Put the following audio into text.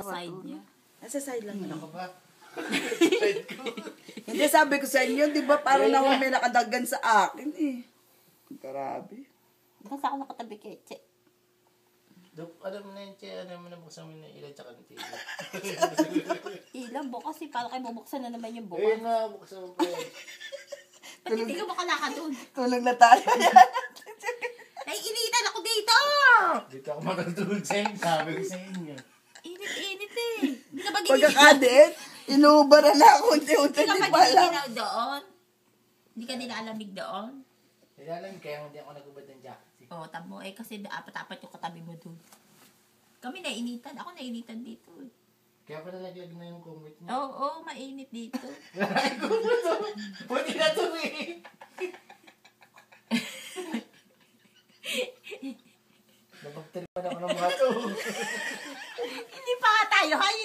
Side niya. Nasa side lang yun. Ano ka ba? Hindi, sabi ko sa inyo, di ba parang naman may nakadagan sa akin eh. Grabe. Basta ako nakatabi kay Che. Alam mo na yun, Che. Alam mo na buksan mo na ilan tsaka ng tila. Ilang bukas eh. Para kayo bubuksan na naman yung Eh bukas. na, buksan mo pa yun. Ba't hindi ka makalakad doon? Tulog na tayo. Naiinitan ako dito! Dito ako matutulog sa inyo. Sabi ko sa inyo. Init eh. Hindi ka ba Pagkakadit, inuubaran na ako unti-unti. Hindi ka Di ba pa alam. gininaw doon? Hindi ka nilalamig doon? Nilalang kaya hindi ako nagubad ng jacket. Oo, tamo eh. Kasi apat-apat yung katabi mo doon. Kami nainitan. Ako nainitan dito. Kaya pala naglag na yung kumit niya. Oo, mainit dito. Ay, kumit mo. Pwede na ito eh. Napagtalipan ako ng mga to. Hindi pa nga tayo, hay.